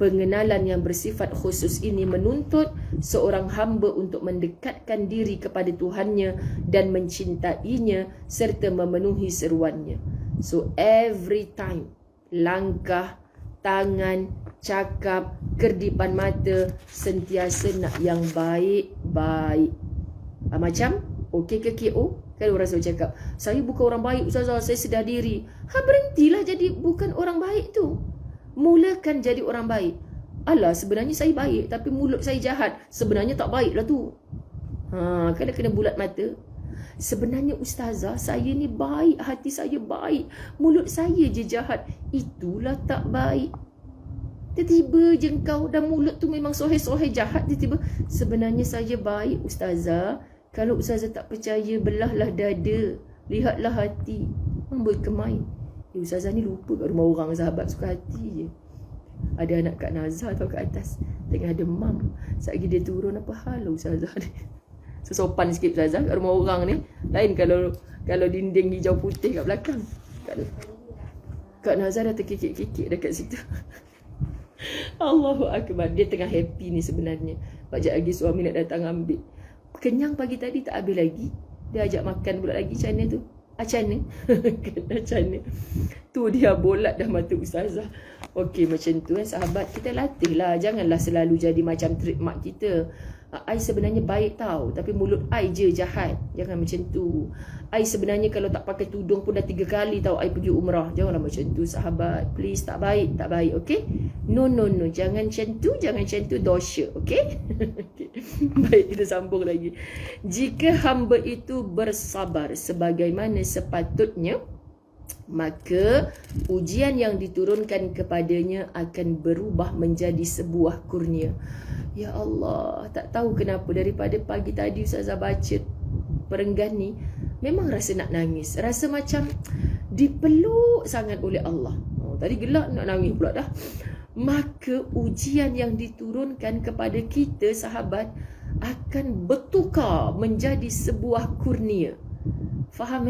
Pengenalan yang bersifat khusus ini menuntut seorang hamba untuk mendekatkan diri kepada Tuhannya dan mencintainya serta memenuhi seruannya. So every time, langkah, tangan, cakap, kerdipan mata sentiasa nak yang baik-baik. Macam okey ke KO? Kan orang selalu cakap, saya bukan orang baik Ustazah, saya sedar diri. Berhentilah jadi bukan orang baik tu. Mulakan jadi orang baik. Alah, sebenarnya saya baik tapi mulut saya jahat. Sebenarnya tak baik lah tu. Kena bulat mata. Sebenarnya Ustazah, saya ni baik, hati saya baik, mulut saya je jahat. Itulah tak baik. Tiba-tiba je kau dah mulut tu memang soheh-soheh jahat. Tiba-tiba, sebenarnya saya baik Ustazah. Kalau Ustazah tak percaya, belahlah dada, lihatlah hati. Membuat kemain. Ustazah ni lupa kat rumah orang, sahabat suka hati je. Ada anak Kak Nazar tau kat atas, tengah demam. Sekejap lagi dia turun, apa hal Ustazah ni? Sopan sikit Ustazah kat rumah orang ni. Lain kalau dinding hijau putih kat belakang. Kak Nazar dah terkikik-kikik dekat situ. Allahu Akbar. Dia tengah happy ni sebenarnya. Sekejap lagi suami nak datang ambil. Kenyang pagi tadi tak habis lagi. Dia ajak makan pula lagi. Macam mana tu? Macam mana? Macam mana? Tu dia bolat dah mata Ustazah. Okey, macam tu sahabat. Kita latih lah. Janganlah selalu jadi macam trademark kita. I sebenarnya baik tau, tapi mulut I je jahat. Jangan macam tu. I sebenarnya kalau tak pakai tudung pun dah 3 kali tau I pergi umrah. Janganlah macam tu sahabat. Please, tak baik, tak baik. Okay? No. Jangan macam tu, dosa. Okay? Okay. Baik, kita sambung lagi. Jika hamba itu bersabar sebagaimana sepatutnya, maka ujian yang diturunkan kepadanya akan berubah menjadi sebuah kurnia. Ya Allah, tak tahu kenapa daripada pagi tadi Ustazah baca perenggan ni, memang rasa nak nangis. Rasa macam dipeluk sangat oleh Allah. Tadi gelak nak nangis pula dah. Maka ujian yang diturunkan kepada kita sahabat akan bertukar menjadi sebuah kurnia. Faham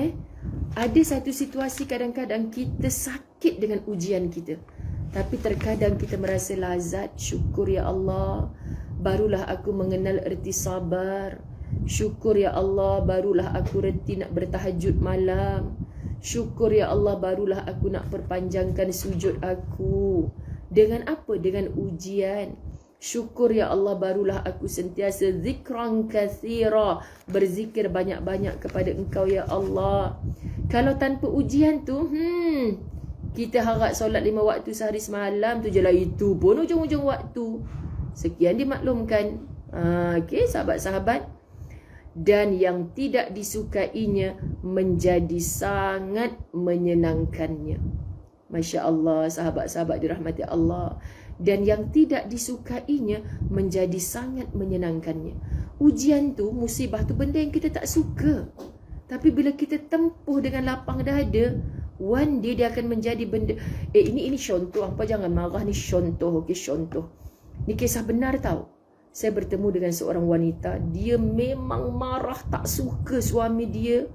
Ada satu situasi kadang-kadang kita sakit dengan ujian kita, tapi terkadang kita merasa lazat. Syukur ya Allah, barulah aku mengenal erti sabar. Syukur ya Allah, barulah aku reti nak bertahajud malam. Syukur ya Allah, barulah aku nak perpanjangkan sujud aku. Dengan apa? Dengan ujian. Syukur ya Allah, barulah aku sentiasa zikran kathira, berzikir banyak-banyak kepada Engkau ya Allah. Kalau tanpa ujian tu, kita harap solat 5 waktu sehari semalam tu je lah, itu pun ujung-ujung waktu. Sekian dimaklumkan. Okey, sahabat-sahabat. Dan yang tidak disukainya menjadi sangat menyenangkannya. Masya Allah, sahabat-sahabat dirahmati Allah. Dan yang tidak disukainya menjadi sangat menyenangkannya. Ujian tu, musibah tu benda yang kita tak suka. Tapi bila kita tempuh dengan lapang dada, one day dia akan menjadi benda. Ini contoh. Apa jangan marah, ni contoh. Okey, contoh. Ni kisah benar tau. Saya bertemu dengan seorang wanita. Dia memang marah, tak suka suami dia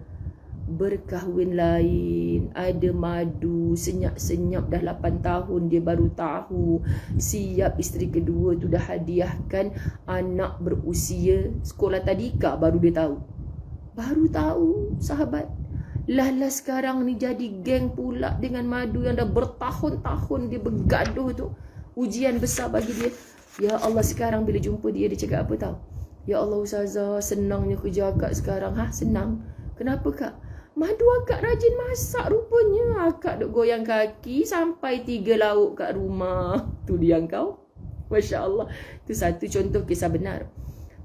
berkahwin lain, ada madu, senyap-senyap dah 8 tahun dia baru tahu. Siap isteri kedua tu dah hadiahkan anak berusia sekolah tadika, baru dia tahu. Baru tahu sahabat. Lah sekarang ni jadi geng pula dengan madu yang dah bertahun-tahun dia bergaduh tu. Ujian besar bagi dia. Ya Allah, sekarang bila jumpa dia cakap apa tahu? Ya Allah Ustazah, senangnya kerja akak sekarang. Senang? Kenapa kak? Madu akak rajin masak rupanya. Akak duk goyang kaki sampai 3 lauk kat rumah. Tu dia kau. Masya Allah. Tu satu contoh kisah benar.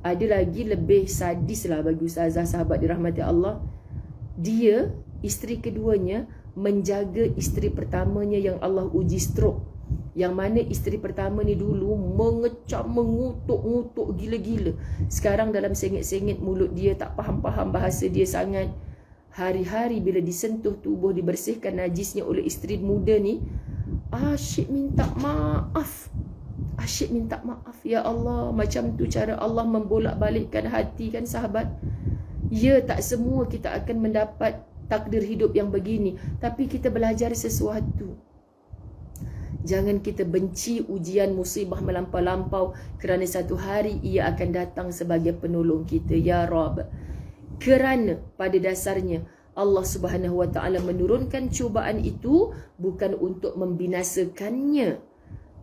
Ada lagi lebih sadis lah bagi ustazah sahabat dirahmati Allah. Dia, isteri keduanya, menjaga isteri pertamanya yang Allah uji stroke. Yang mana isteri pertama ni dulu mengecam, mengutuk-ngutuk gila-gila. Sekarang dalam sengit-sengit mulut dia, tak faham-faham bahasa dia sangat. Hari-hari bila disentuh tubuh, dibersihkan najisnya oleh isteri muda ni, asyik minta maaf. Asyik minta maaf. Ya Allah, macam tu cara Allah membolak-balikkan hati kan sahabat. Ya, tak semua kita akan mendapat takdir hidup yang begini, tapi kita belajar sesuatu. Jangan kita benci ujian musibah melampau-lampau, kerana satu hari ia akan datang sebagai penolong kita. Ya Rabb. Kerana pada dasarnya Allah Subhanahu Wa Taala menurunkan cubaan itu bukan untuk membinasakannya,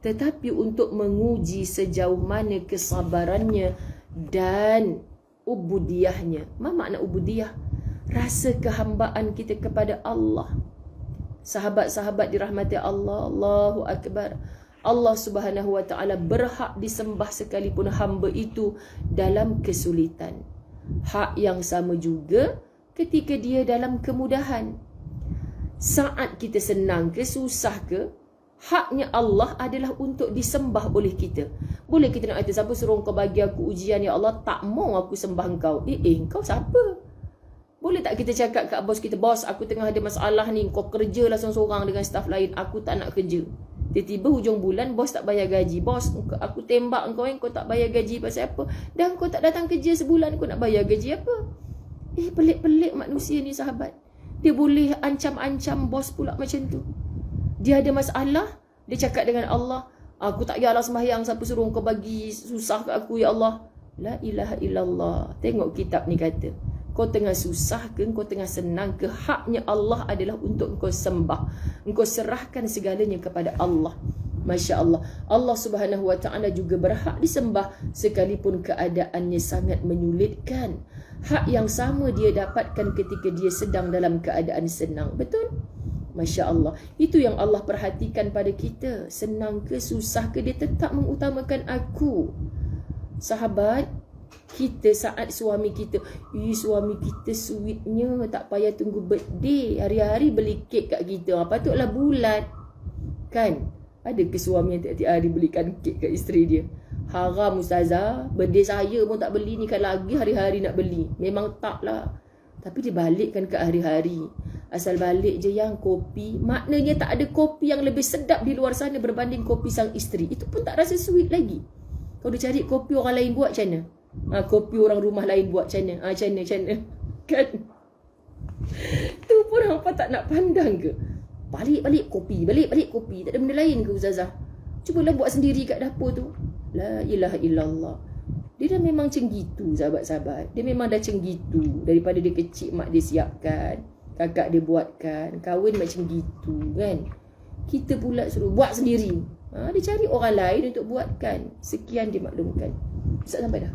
tetapi untuk menguji sejauh mana kesabarannya dan ubudiyahnya. Apa makna ubudiyah? Rasa kehambaan kita kepada Allah. Sahabat-sahabat dirahmati Allah, Allahu Akbar. Allah Subhanahu Wa Taala berhak disembah sekalipun hamba itu dalam kesulitan. Hak yang sama juga ketika dia dalam kemudahan. Saat kita senang ke, susah ke, haknya Allah adalah untuk disembah oleh kita. Boleh kita nak kata, siapa suruh kau bagi aku ujian ya Allah, tak mau aku sembah kau. Kau siapa? Boleh tak kita cakap kat bos kita, bos aku tengah ada masalah ni, kau kerjalah seorang-seorang dengan staf lain, aku tak nak kerja. Tiba-tiba hujung bulan bos tak bayar gaji. Bos, aku tembak kau tak bayar gaji pasal apa? Dan kau tak datang kerja sebulan, kau nak bayar gaji apa? Pelik-pelik manusia ni sahabat. Dia boleh ancam-ancam bos pula macam tu. Dia ada masalah, dia cakap dengan Allah, aku tak payahlah sembahyang, siapa suruh kau bagi susah kat aku ya Allah. La ilaha illallah. Tengok kitab ni kata, kau tengah susah ke, kau tengah senang ke, haknya Allah adalah untuk kau sembah. Engkau serahkan segalanya kepada Allah. Masya Allah. Allah Subhanahu Wa Taala juga berhak disembah sekalipun keadaannya sangat menyulitkan. Hak yang sama dia dapatkan ketika dia sedang dalam keadaan senang. Betul? Masya Allah. Itu yang Allah perhatikan pada kita. Senang ke, susah ke, dia tetap mengutamakan aku. Sahabat, kita saat suami kita, suami kita sweetnya, tak payah tunggu birthday, hari-hari beli kek kat kita, patutlah bulat. Kan? Ada ke suami yang tiap-tiap hari belikan kek kat isteri dia? Haram ustazah, birthday saya pun tak beli ni, kan lagi hari-hari nak beli. Memang taklah. Tapi dia balikkan ke hari-hari. Asal balik je yang kopi, maknanya tak ada kopi yang lebih sedap di luar sana berbanding kopi sang isteri. Itu pun tak rasa sweet lagi. Kalau dia cari kopi orang lain buat macam mana? Kopi orang rumah lain buat macam mana? Macam mana? Kan? Tu pun hampa tak nak pandang ke? Balik-balik kopi, balik-balik kopi. Tak ada benda lain ke ustazah? Cubalah buat sendiri kat dapur tu. La ilaha illallah. Dia dah memang macam gitu sahabat-sahabat. Dia memang dah macam gitu. Daripada dia kecil mak dia siapkan, kakak dia buatkan, kahwin macam gitu kan. Kita pula suruh buat sendiri. Dia cari orang lain untuk buatkan. Sekian dia maklumkan. Bisa sampai dah?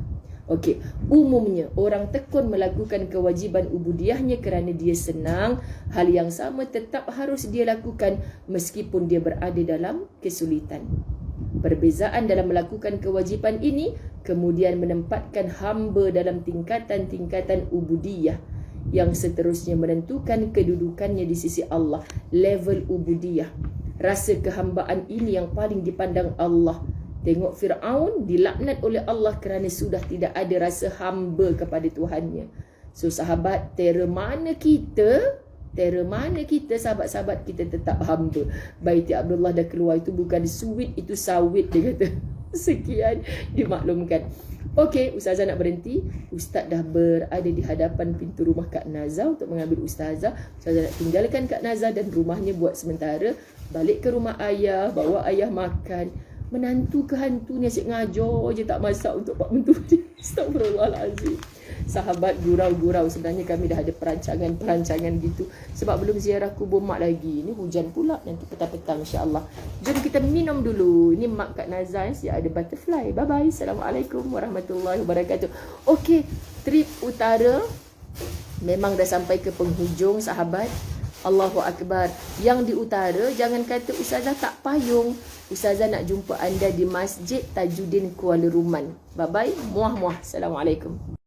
Okey, umumnya orang tekun melakukan kewajiban ubudiyahnya kerana dia senang. Hal yang sama tetap harus dia lakukan meskipun dia berada dalam kesulitan. Perbezaan dalam melakukan kewajipan ini kemudian menempatkan hamba dalam tingkatan-tingkatan ubudiyah yang seterusnya menentukan kedudukannya di sisi Allah. Level ubudiyah, rasa kehambaan ini yang paling dipandang Allah. Tengok Fir'aun dilaknat oleh Allah kerana sudah tidak ada rasa hamba kepada Tuhannya. So sahabat, terror mana kita sahabat-sahabat kita tetap hamba. Baiti Abdullah dah keluar, itu bukan sweet, itu sawit dia kata. Sekian dimaklumkan. Okey, ustazah nak berhenti. Ustaz dah berada di hadapan pintu rumah Kak Naza untuk mengambil ustazah. Ustazah nak tinggalkan Kak Naza dan rumahnya buat sementara. Balik ke rumah ayah, bawa ayah makan. Menantu ke hantu ni asyik ngajar je, tak masak untuk pak mentu dia. Astagfirullahalazim. Sahabat, gurau-gurau. Sebenarnya kami dah ada perancangan gitu. Sebab belum ziarah kubur mak lagi. Ni hujan pula nanti petang-petang insya-Allah. Jom kita minum dulu. Ini mak Kak Nazan siap ada butterfly. Bye-bye. Assalamualaikum warahmatullahi wabarakatuh. Okey, trip utara Memang dah sampai ke penghujung sahabat. Allahu Akbar. Yang di utara, jangan kata Ustazah tak payung. Ustazah nak jumpa anda di Masjid Tajuddin Kuala Ruman. Bye-bye. Muah-muah. Assalamualaikum.